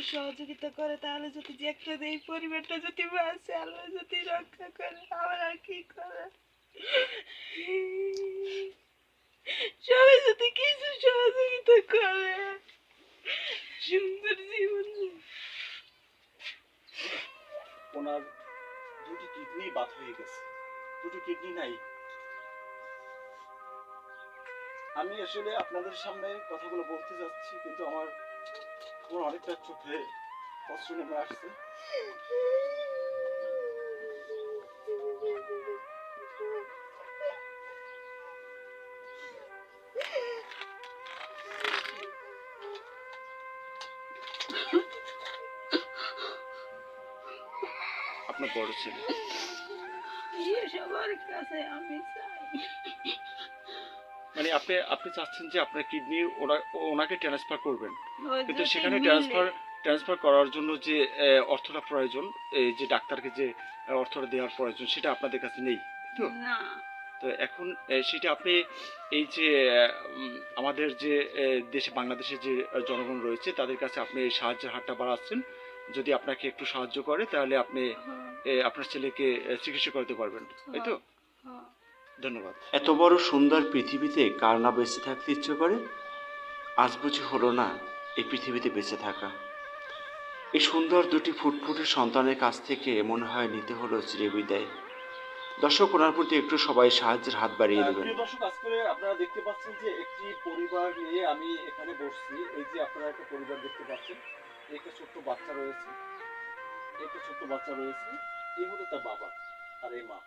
একটু সহযোগিতা করে তাহলে যদি যে একটা এই পরিবারটা যদি বাঁচে, আল্লাহ যদি রক্ষা করে, আমার আর কি করে। সবাই যদি কিছু সহযোগিতা করে সুন্দর জীবন। ওনার দুটি কিডনি বাদ হয়ে গেছে, দুটি কিডনি নাই। আমি আসলে আপনাদের সামনে কথাগুলো বলতে যাচ্ছি, কিন্তু আমার অনেকটা চোখে অশ্রু নেমে আসছে। আপনার বড় ছেলে সবার কাছে আমি চাই, মানে আপনি চাচ্ছেন যে আপনার কিডনি ওনাকে ট্রান্সফার করবেন, কিন্তু যাতে সেখানে মিলে। ট্রান্সফার করার জন্য যে অর্থটা প্রয়োজন, এই যে ডাক্তারকে যে অর্থটা দেওয়ার প্রয়োজন, সেটা আপনাদের কাছে নেই তো। না, তো এখন সেটা আপনি এই যে আমাদের যে দেশে বাংলাদেশে যে জনগণ রয়েছে তাদের কাছে আপনি এই সাহায্যের হাতটা বাড়াচ্ছেন। যদি আপনাকে একটু সাহায্য করে তাহলে আপনি আপনার ছেলেকে চিকিৎসা করতে পারবেন, তাই তো? ধন্যবাদ। এত বড় সুন্দর পৃথিবীতে কার না বেঁচে থাকতে ইচ্ছে করে? আজ বুঝি হলো না এই পৃথিবীতে বেঁচে থাকা। এই সুন্দর দুটি ফুটফুটে সন্তানের কাছ থেকে মনে হয় নিতে হলো চিরবিদায়। দর্শক, ওনার প্রতি একটু সবাই সাহায্যের হাত বাড়িয়ে দেবেন। প্রিয় দর্শক, আজকে আপনারা দেখতে পাচ্ছেন যে একটি পরিবার নিয়ে আমি এখানে বসছি। এই যে আপনারা একটা পরিবার দেখতে পাচ্ছেন, একটা ছোট্ট বাচ্চা রয়েছে, একটা ছোট্ট বাচ্চা রয়েছে। এই হলো তার বাবা আর এই মা।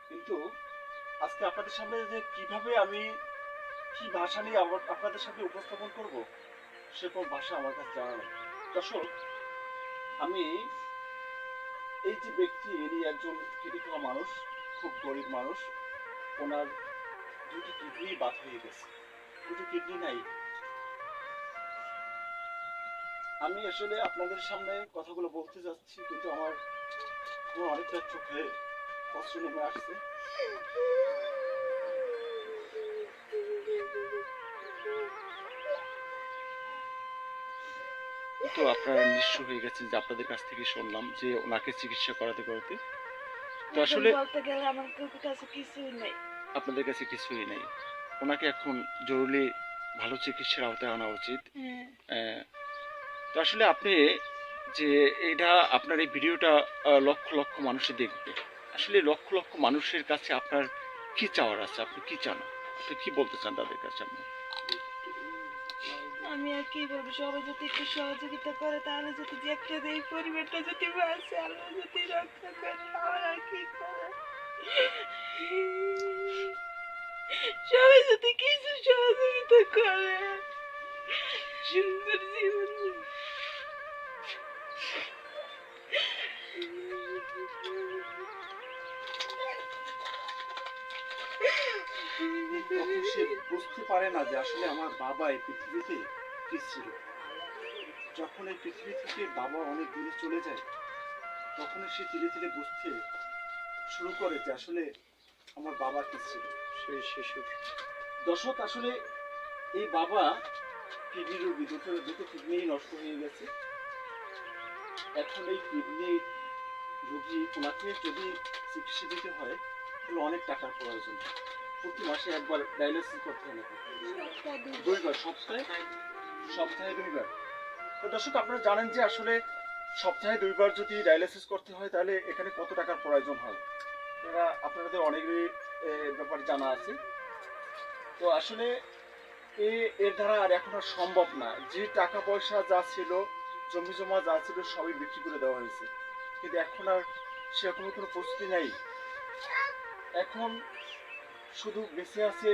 কিন্তু আজকে আপনাদের সামনে যে কিভাবে আমি কি ভাষা নিয়ে আপনাদের সামনে উপস্থাপন করব, সেরকম ভাষা আমার কাছে জানা নেই। দর্শক, আমি এই যে ব্যক্তি, ইনি একজন খেটে খাওয়া মানুষ, খুব গরিব মানুষ। ওনার দুটি কিডনি বাদ হয়ে গেছে, দুটি কিডনি নাই। আমি আসলে আপনাদের সামনে কথাগুলো বলতে যাচ্ছি, কিন্তু আমার অনেকটা চোখে অশ্রু নেমে আসছে। তো আপনারা নিঃস্ব হয়ে গেছেন, যে আপনাদের কাছ থেকে শুনলাম যে ওনাকে চিকিৎসা করাতে করাতে। তো আসলে বলতে গেলে আমার কাছে কিছুই নেই, আপনাদের কাছে কিছুই নেই। ওনাকে এখন জরুরি ভালো চিকিৎসার আওতায় আনা উচিত। তো আসলে আপনি যে এটা আপনার এই ভিডিওটা লক্ষ লক্ষ মানুষে দেখবে, আসলে লক্ষ লক্ষ মানুষের কাছে আপনার কি চাওয়ার আছে? আপনি কি চান? আপনি কি বলতে চান তাদের কাছে? আমি আর কি বলবো, সবাই যদি একটু সহযোগিতা করে তাহলে যদি যে একটা এই পরিবারটা যদি বাঁচে, আল্লাহ যদি রক্ষা করে, আমার আর কি করে। সবাই যদি কিছু সহযোগিতা করে সুন্দর জীবন। তখন সে বুঝতে পারে না যে আসলে আমার বাবা এই পৃথিবীতে কি ছিল। যখন এই পৃথিবী থেকে বাবা অনেক দূরে চলে যায়, তখন সে ধীরে ধীরে বুঝতে শুরু করে যে আসলে আমার বাবা কি ছিল, সেই শিশুর। দর্শক, আসলে এই বাবা কিডনি রোগী, দুটো কিডনি নষ্ট হয়ে গেছে। এখন এই কিডনি রোগী, ওনাকে যদি চিকিৎসা দিতে হয় তাহলে অনেক টাকার প্রয়োজন। প্রতি মাসে একবার ডায়ালিসিস করতে হয় নাকি? দুইবার, সপ্তাহে দুইবার। তো দর্শক, আপনারা জানেন যে আসলে সপ্তাহে দুইবার যদি ডায়ালিসিস করতে হয় তাহলে এখানে কত টাকার প্রয়োজন হয়। আপনাদের অনেকেরই ব্যাপারে জানা আছে। তো আসলে এর দ্বারা আর এখন আর সম্ভব না। যে টাকা পয়সা যা ছিল, জমি জমা যা ছিল, সবই বিক্রি করে দেওয়া হয়েছে। কিন্তু এখন আর সেরকম কোনো প্রস্তুতি নেই। এখন শুধু বেঁচে আছে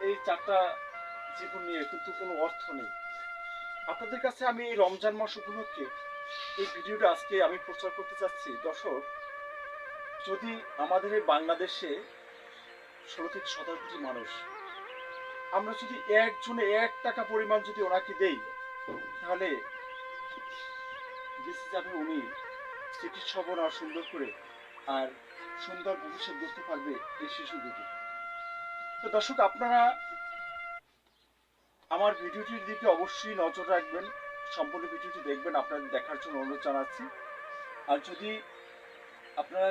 এই 4টা জীবন নিয়ে, কিন্তু কোনো অর্থ নেই। আপনাদের কাছে আমি এই রমজান মাস উপলক্ষে এই ভিডিওটা আজকে আমি প্রচার করতে চাচ্ছি। দর্শক, যদি আমাদের এই বাংলাদেশে 16 থেকে 17 কোটি মানুষ, আমরা যদি একজনে 1 টাকা পরিমাণ যদি ওনাকে দেই, তাহলে বেঁচে যাবে উনি, চিকিৎসা হবে আর সুন্দর করে, আর সুন্দর ভবিষ্যৎ গড়তে পারবে এই শিশু দুটি। তো দর্শক, আপনারা আমার ভিডিওটির দিকে অবশ্যই নজর রাখবেন, সম্পূর্ণ ভিডিওটি দেখবেন, আপনাদের দেখার জন্য অনুরোধ জানাচ্ছি। আর যদি আপনারা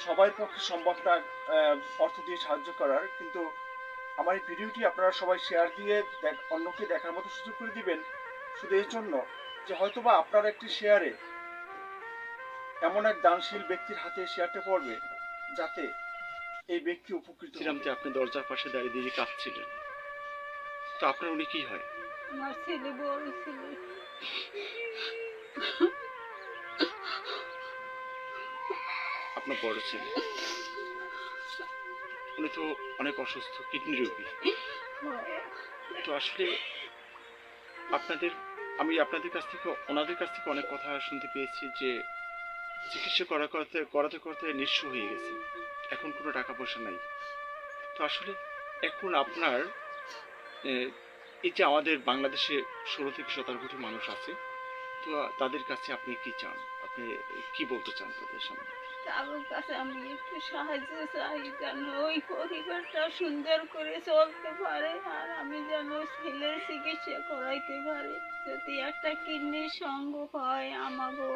সবার পক্ষে সম্ভব না অর্থ দিয়ে সাহায্য করার, কিন্তু আমার এই ভিডিওটি আপনারা সবাই শেয়ার দিয়ে অন্যকে দেখার মতো সুযোগ করে দিবেন, শুধু এই জন্য যে হয়তোবা আপনার একটি শেয়ারে এমন এক দানশীল ব্যক্তির হাতে শেয়ারটা পড়বে যাতে এই ব্যক্তি উপকৃত ছিলাম। যে আপনি দরজার পাশে দাঁড়িয়ে দিয়ে কাঁদছিলেন, তো আপনার উনি কি হয়? আমার ছেলে, বড় ছেলে। আপনার বড় ছেলে, উনি তো অনেক অসুস্থ, কিডনি রোগী। তো আসলে আমি আপনাদের কাছ থেকে, ওনাদের কাছ থেকে অনেক কথা শুনতে পেয়েছি যে চিকিৎসা করাতে করাতে নিঃস্ব হয়ে গেছে, এখন কোনো টাকা পয়সা নাই। তো আসলে এখন আপনার এই যে আমাদের বাংলাদেশে 16 থেকে 17 কোটি মানুষ আছে, তো তাদের কাছে আপনি কি চান, আপনি কি বলতে চান তাদের সামনে? তাদের কাছে আমি একটু সাহায্য চাই, যেন ওই পরিবারটা সুন্দর করে চলতে পারে, আর আমি যেন ছেলের চিকিৎসা করাইতে পারি। যদি একটা কিডনির সঙ্গ হয় আমাগো,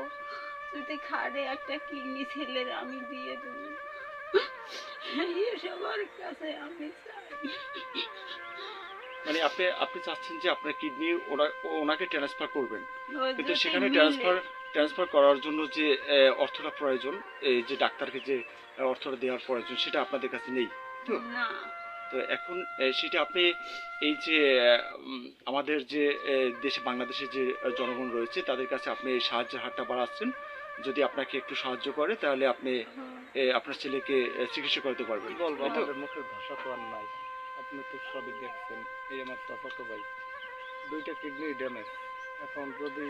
যদি খাড়ে একটা কিডনি ছেলের আমি দিয়ে দেবো, সবার কাছে আমি চাই। মানে আপনি চাচ্ছেন যে আপনার কিডনি ওনাকে ট্রান্সফার করবেন, কিন্তু যদি সেখানে মিলে। ট্রান্সফার করার জন্য যে অর্থটা প্রয়োজন, এই যে ডাক্তারকে যে অর্থটা দেওয়ার প্রয়োজন, সেটা আপনাদের কাছে নেই তো? না। তো এখন সেটা আপনি এই যে আমাদের যে দেশে, বাংলাদেশে যে জনগণ রয়েছে তাদের কাছে আপনি এই সাহায্যের হাতটা বাড়াচ্ছেন। যদি আপনাকে একটু সাহায্য করে তাহলে আপনি আপনার ছেলেকে চিকিৎসা করতে পারবেন। কি বলবো, তাই তো? আমাদের মুখের ভাষা তো আর নাই। আপনি তো সবই দেখছেন, এই আমার চাচাতো ভাই, 2টা কিডনি ড্যামেজ। এখন যদি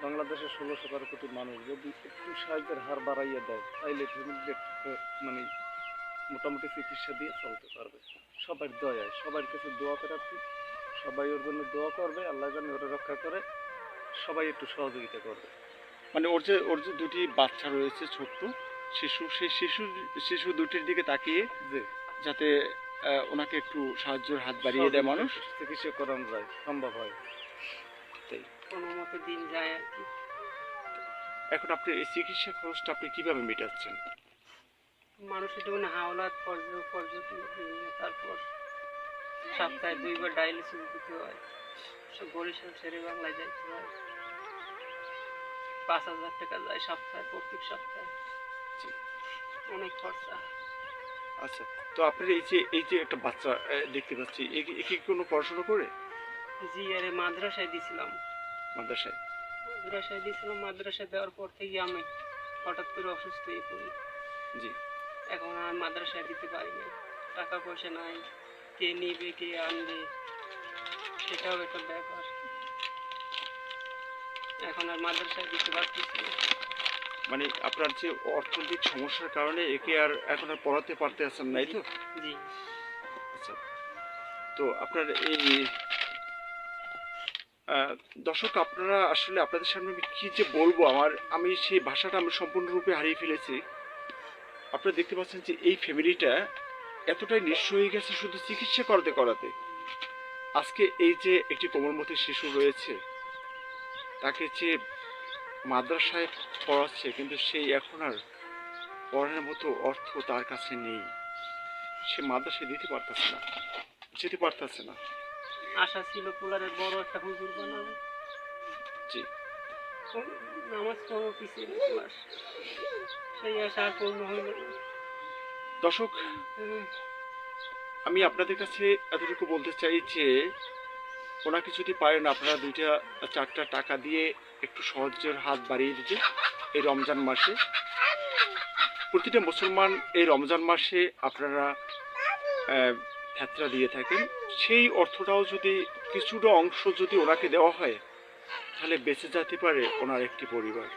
বাংলাদেশের 16-17 কোটি মানুষ যদি একটু সাহায্যের হার বাড়াইয়া দেয়, তাইলে ফ্যামিলি মানে মোটামুটি চিকিৎসা দিয়ে চলতে পারবে। সবার দয়ায়, সবার কাছে দোয়া করাচ্ছি, সবাই ওর জন্য দোয়া করবে, আল্লাহ যেন ওরা রক্ষা করে, সবাই একটু সহযোগিতা করবে। মানে ওর যে দুটি বাচ্চা রয়েছে, ছোট্ট শিশু, সেই শিশু দুটির দিকে তাকিয়ে যে যাতে ওনাকে একটু সাহায্যের হাত বাড়িয়ে দেয় মানুষ, চিকিৎসা করানো যায়, সম্ভব হয়। তাই কোনো মতো দিন যায় আর কি। এখন আপনি এই চিকিৎসা খরচটা আপনি কিভাবে মেটাচ্ছেন? মানুষের যেমন হাওলাত পর্যটন, তারপর সপ্তাহে 2বার ডায়ালিসিস দিতে হয়, সব বরিশাল ছেড়ে বাংলায় যাইতে হয়, 5,000 টাকা যায় সপ্তাহে, প্রত্যেক সপ্তাহে, জি। অনেক খরচা। আচ্ছা, তো আপনার এই যে একটা বাচ্চা দেখতে পাচ্ছি, এ কি কোনো পড়াশোনা করে? জি, আরে মাদ্রাসায় দিছিলাম, মাদ্রাসায়? মাদ্রাসায় দেওয়ার পর থেকে আমি হঠাৎ করে অসুস্থ হয়ে পড়ি। জি। এখন আর মাদ্রাসায় দিতে পারি না, টাকা পয়সা নাই, কে নিবে কে আনবে, সেটাও একটা ব্যাপার। এখন আর মাদ্রাসায় দিতে পারতেছি না। মানে আপনার যে অর্থনৈতিক সমস্যার কারণে একে আর এখন আর পড়াতে পারতেছেন নাই তো? জি। আচ্ছা, তো আপনার এই দর্শক, আপনারা আসলে আপনাদের সামনে আমি কি যে বলবো, আমি সেই ভাষাটা আমি সম্পূর্ণরূপে হারিয়ে ফেলেছি। আপনারা দেখতে পাচ্ছেন যে এই ফ্যামিলিটা এতটাই নিঃস্ব হয়ে গেছে শুধু চিকিৎসা করাতে করাতে। আজকে এই যে একটি কোমলমতি শিশু রয়েছে, তাকে যে মাদ্রাসায় পড়াচ্ছে, কিন্তু সেই এখন আর পড়ানোর মতো অর্থ তার কাছে নেই, সে মাদ্রাসায় যেতে পারতেছে না। আশা ছিল পোলারের বড় একটা হুজুর বানাবে। জি। নামাজ পড়ো পিছিয়ে ক্লাস, সেই আশা আর পূর্ণ হইল না। দর্শক, আমি আপনাদের কাছে এতটুকু বলতে চাই যে ওনাকে যদি পারেন আপনারা 2-4টা টাকা দিয়ে একটু সাহায্যের হাত বাড়িয়ে দিতে। এই রমজান মাসে প্রতিটা মুসলমান এই রমজান মাসে আপনারা ফিতরা দিয়ে থাকেন, সেই অর্থটাও যদি কিছুটা অংশ যদি ওনাকে দেওয়া হয়, তাহলে বেঁচে যেতে পারে ওনার একটি পরিবার।